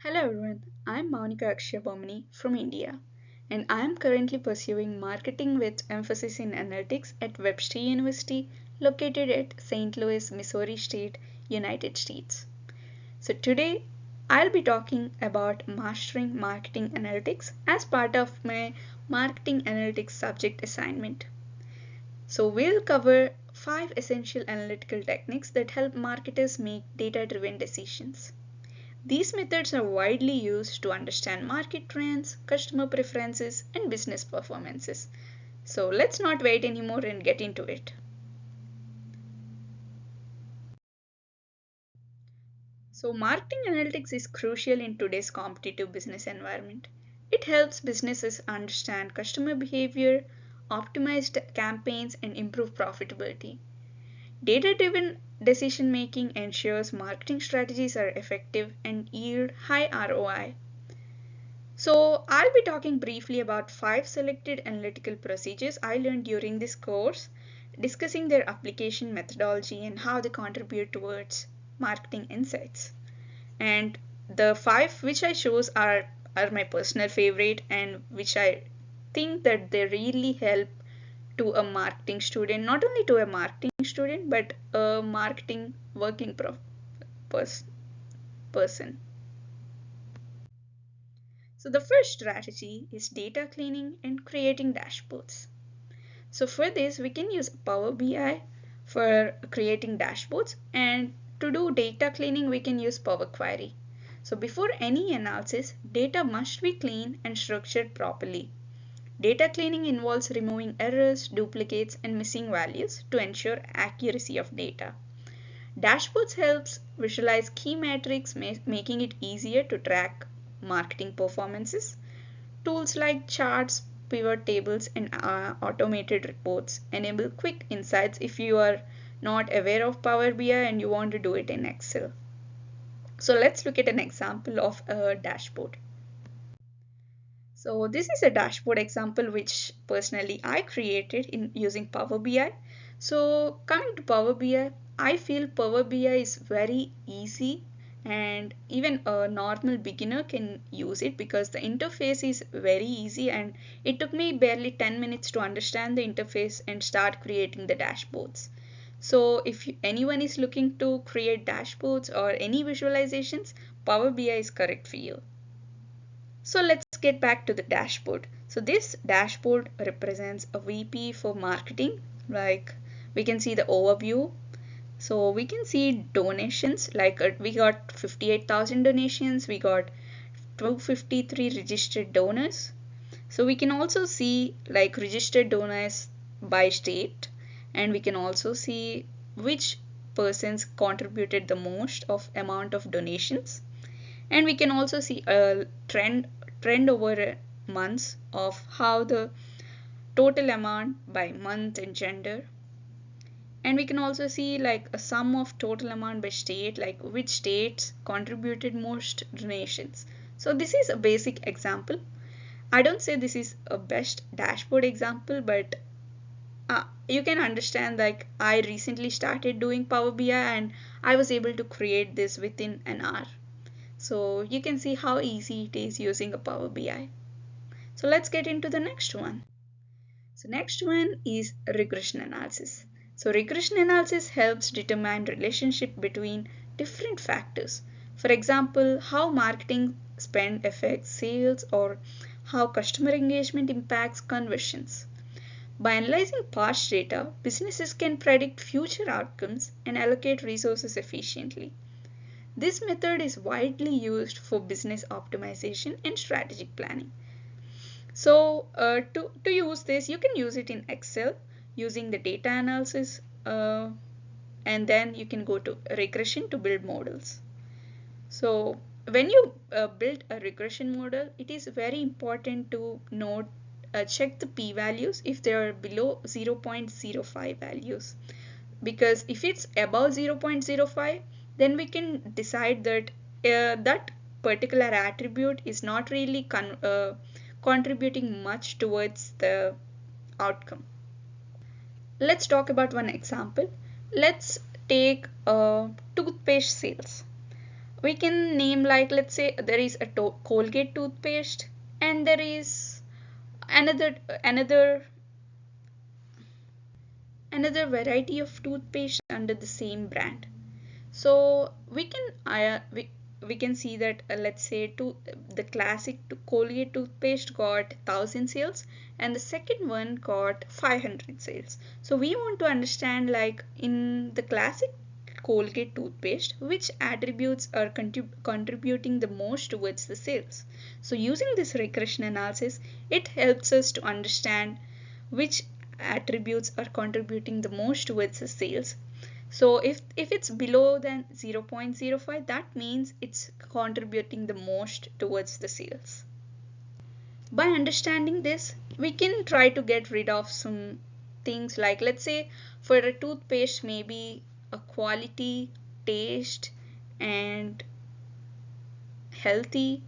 Hello everyone, I'm Monica Akshabomani from India, and I'm currently pursuing marketing with emphasis in analytics at Webster University, located at St. Louis, Missouri State, United States. So today I'll be talking about mastering marketing analytics as part of my marketing analytics subject assignment. So we'll cover 5 essential analytical techniques that help marketers make data-driven decisions. These methods are widely used to understand market trends, customer preferences, and business performances. So let's not wait anymore and get into it. So, marketing analytics is crucial in today's competitive business environment. It helps businesses understand customer behavior, optimize campaigns, and improve profitability. Data driven decision making ensures marketing strategies are effective and yield high ROI. So, I'll be talking briefly about 5 selected analytical procedures I learned during this course, discussing their application methodology and how they contribute towards marketing insights. And the 5 which I chose are my personal favorite and which I think that they really help to a marketing student, not only to a marketing student but a marketing working pers- person. So the first strategy is data cleaning and creating dashboards. So for this we can use Power BI for creating dashboards, and to do data cleaning we can use Power Query. So before any analysis, data must be cleaned and structured properly. Data cleaning involves removing errors, duplicates, and missing values to ensure accuracy of data. Dashboards helps visualize key metrics, making it easier to track marketing performances. Tools like charts, pivot tables, and automated reports enable quick insights if you are not aware of Power BI and you want to do it in Excel. So let's look at an example of a dashboard. So this is a dashboard example which personally I created in using Power BI. So coming to Power BI, I feel Power BI is very easy and even a normal beginner can use it because the interface is very easy, and it took me barely 10 minutes to understand the interface and start creating the dashboards. So if anyone is looking to create dashboards or any visualizations, Power BI is correct for you. So let's get back to the dashboard. So this dashboard represents a VP for marketing. Like we can see the overview. So we can see donations, like we got 58,000 donations, we got 253 registered donors. So we can also see like registered donors by state, and we can also see which persons contributed the most of amount of donations, and we can also see a trend over months of how the total amount by month and gender, and we can also see like a sum of total amount by state, like which states contributed most donations. So this is a basic example. I don't say this is a best dashboard example, but you can understand like I recently started doing Power BI and I was able to create this within an hour. So you can see how easy it is using a Power BI. So let's get into the next one. So next one is regression analysis. So regression analysis helps determine relationship between different factors. For example, how marketing spend affects sales or how customer engagement impacts conversions. By analyzing past data, businesses can predict future outcomes and allocate resources efficiently. This method is widely used for business optimization and strategic planning. So to use this, you can use it in Excel using the data analysis, and then you can go to regression to build models. So when you build a regression model, it is very important to note check the p-values if they are below 0.05 values, because if it's above 0.05, then we can decide that that particular attribute is not really contributing much towards the outcome. Let's talk about one example. Let's take toothpaste sales. We can name, like, let's say there is a Colgate toothpaste, and there is another another another variety of toothpaste under the same brand. So we can see that, let's say, the classic Colgate toothpaste got 1,000 sales, and the second one got 500 sales. So we want to understand, like, in the classic Colgate toothpaste, which attributes are contributing the most towards the sales. So using this regression analysis, it helps us to understand which attributes are contributing the most towards the sales. So if it's below than 0.05, that means it's contributing the most towards the sales. By understanding this, we can try to get rid of some things, like, let's say, for a toothpaste, maybe a quality, taste, and healthy,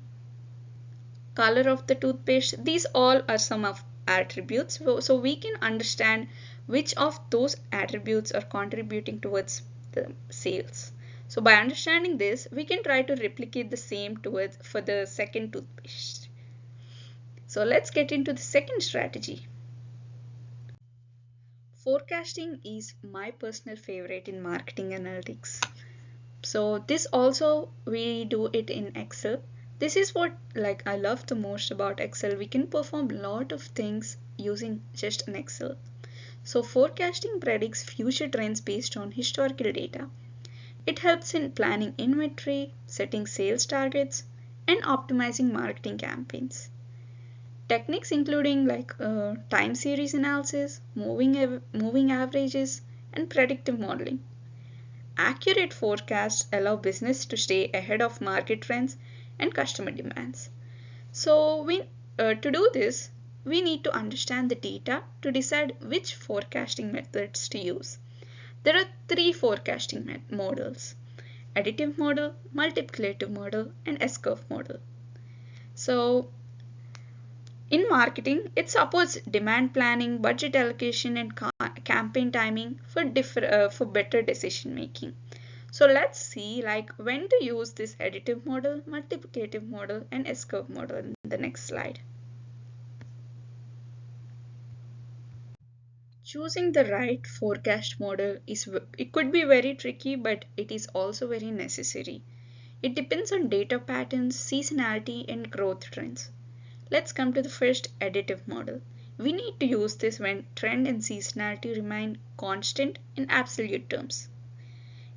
color of the toothpaste. These all are some of attributes. So we can understand which of those attributes are contributing towards the sales. So by understanding this, we can try to replicate the same towards for the second toothpaste. So let's get into the second strategy. Forecasting is my personal favorite in marketing analytics. So this also we do it in Excel. This is what, like, I love the most about Excel. We can perform a lot of things using just an Excel. So forecasting predicts future trends based on historical data. It helps in planning inventory, setting sales targets, and optimizing marketing campaigns. Techniques including, like, time series analysis, moving averages, and predictive modeling. Accurate forecasts allow business to stay ahead of market trends and customer demands. So to do this, we need to understand the data to decide which forecasting methods to use. There are three forecasting models: additive model, multiplicative model, and S-curve model. So in marketing, it supports demand planning, budget allocation, and campaign timing for better decision making. So let's see, like, when to use this additive model, multiplicative model, and S-curve model in the next slide. Choosing the right forecast model it could be very tricky, but it is also very necessary. It depends on data patterns, seasonality, and growth trends. Let's come to the first additive model. We need to use this when trend and seasonality remain constant in absolute terms.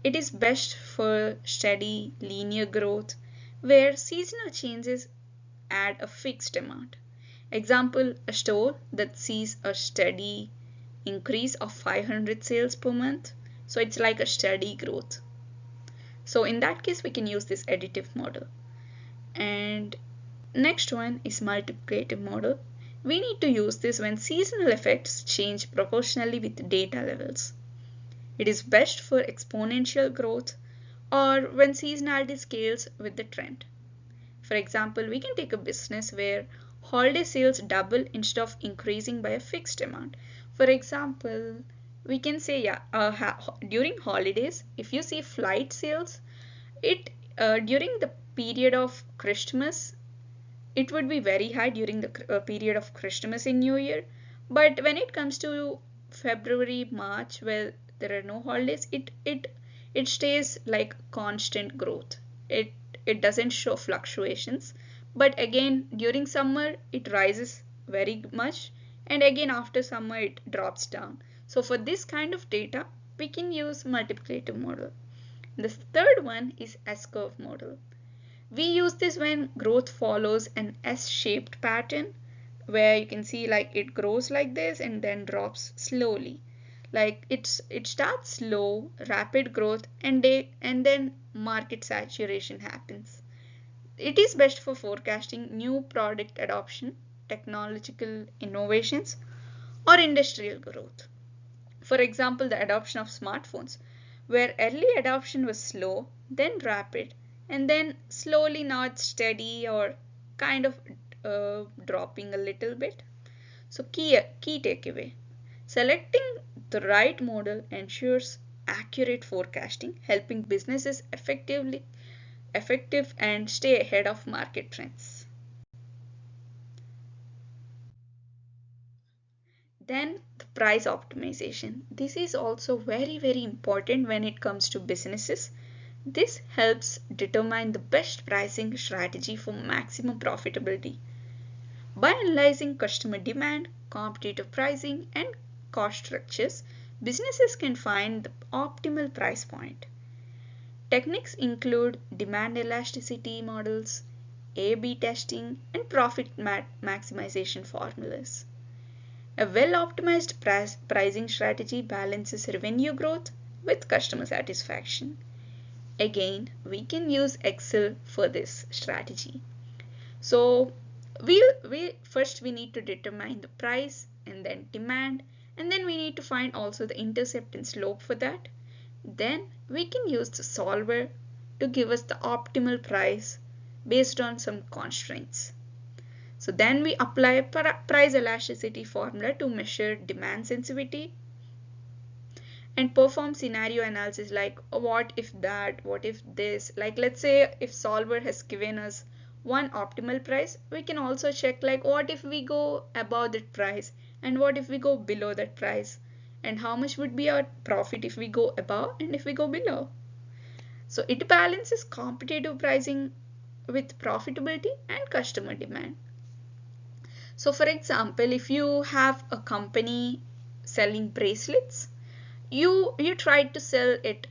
It is best for steady, linear growth where seasonal changes add a fixed amount. Example, a store that sees a steady increase of 500 sales per month. So it's like a steady growth. So in that case, we can use this additive model. And next one is multiplicative model. We need to use this when seasonal effects change proportionally with data levels. It is best for exponential growth or when seasonality scales with the trend. For example, we can take a business where holiday sales double instead of increasing by a fixed amount. For example, we can say, yeah, during holidays, if you see flight sales, it during the period of Christmas, it would be very high during the period of Christmas and New Year. But when it comes to February, March, where there are no holidays, it stays like constant growth. It it doesn't show fluctuations. But again, during summer, it rises very much, and again after summer, it drops down. So for this kind of data, we can use multiplicative model. The third one is S-curve model. We use this when growth follows an S-shaped pattern where you can see, like, it grows like this and then drops slowly. Like it starts slow, rapid growth, and then market saturation happens. It is best for forecasting new product adoption, technological innovations, or industrial growth. For example, the adoption of smartphones, where early adoption was slow, then rapid, and then slowly now it's steady or kind of dropping a little bit. So key takeaway. Selecting the right model ensures accurate forecasting, helping businesses effective and stay ahead of market trends. Then the price optimization. This is also very important when it comes to businesses. This helps determine the best pricing strategy for maximum profitability. By analyzing customer demand, competitive pricing, and cost structures, businesses can find the optimal price point. Techniques include demand elasticity models, A/B testing, and profit maximization formulas. A well-optimized pricing strategy balances revenue growth with customer satisfaction. Again, we can use Excel for this strategy. So we need to determine the price and then demand, and then we need to find also the intercept and slope for that. Then we can use the solver to give us the optimal price based on some constraints. So then we apply a price elasticity formula to measure demand sensitivity and perform scenario analysis like what if that, what if this. Like let's say if solver has given us one optimal price, we can also check like what if we go above that price and what if we go below that price, and how much would be our profit if we go above and if we go below. So it balances competitive pricing with profitability and customer demand. So for example, if you have a company selling bracelets, you tried to sell it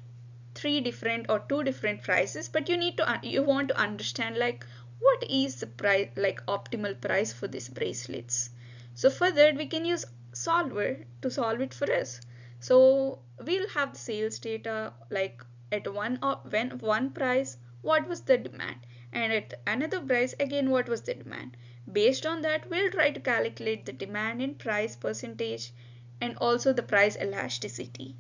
three different or two different prices, but you want to understand like what is the price, like optimal price for these bracelets. So for that we can use solver to solve it for us. So we'll have the sales data like at one price what was the demand, and at another price again what was the demand. Based on that we'll try to calculate the demand in price percentage and also the price elasticity.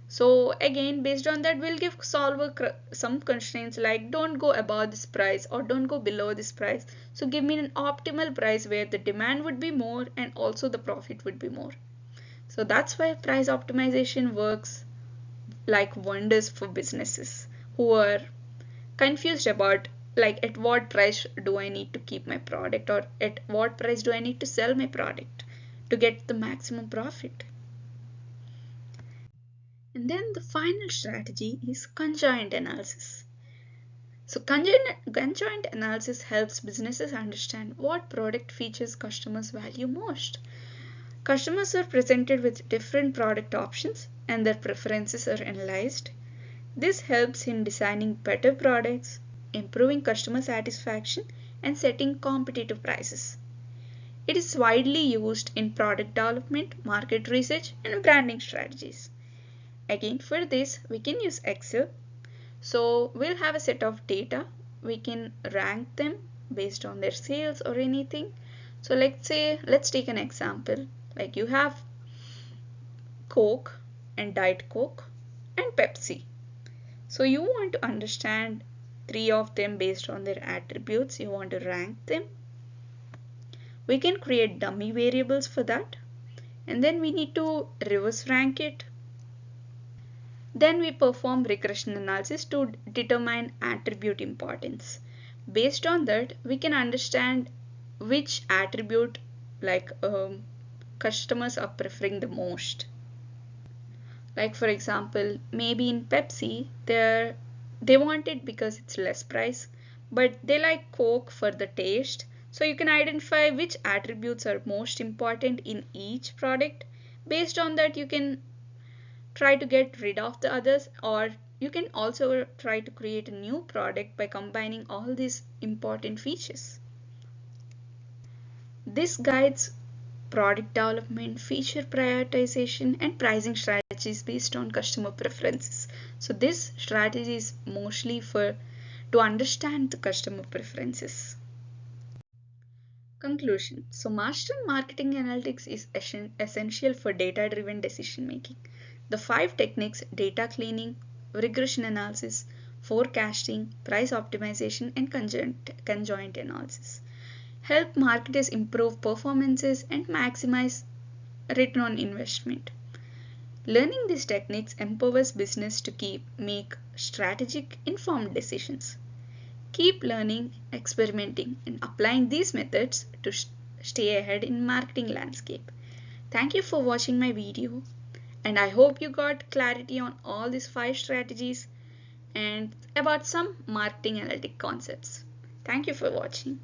So again based on that we'll give solver some constraints like don't go above this price or don't go below this price. So give me an optimal price where the demand would be more and also the profit would be more. So that's why price optimization works like wonders for businesses who are confused about like at what price do I need to keep my product or at what price do I need to sell my product to get the maximum profit. And then the final strategy is conjoint analysis. So conjoint analysis helps businesses understand what product features customers value most. Customers are presented with different product options and their preferences are analyzed. This helps in designing better products, improving customer satisfaction, and setting competitive prices. It is widely used in product development, market research, and branding strategies. Again, for this, we can use Excel. So we'll have a set of data. We can rank them based on their sales or anything. So let's take an example. Like you have Coke and Diet Coke and Pepsi. So you want to understand three of them based on their attributes. You want to rank them. We can create dummy variables for that. And then we need to reverse rank it. Then we perform regression analysis to determine attribute importance. Based on that, we can understand which attribute like customers are preferring the most. Like for example, maybe in Pepsi, they want it because it's less price, but they like Coke for the taste. So you can identify which attributes are most important in each product. Based on that, you can try to get rid of the others, or you can also try to create a new product by combining all these important features. This guides product development, feature prioritization, and pricing strategies based on customer preferences. So this strategy is mostly for to understand the customer preferences. Conclusion. So mastering marketing analytics is essential for data-driven decision making. The 5 techniques, data cleaning, regression analysis, forecasting, price optimization, and conjoint analysis, help marketers improve performances and maximize return on investment. Learning these techniques empowers business to make strategic informed decisions. Keep learning, experimenting, and applying these methods to stay ahead in marketing landscape. Thank you for watching my video, and I hope you got clarity on all these 5 strategies and about some marketing analytic concepts. Thank you for watching.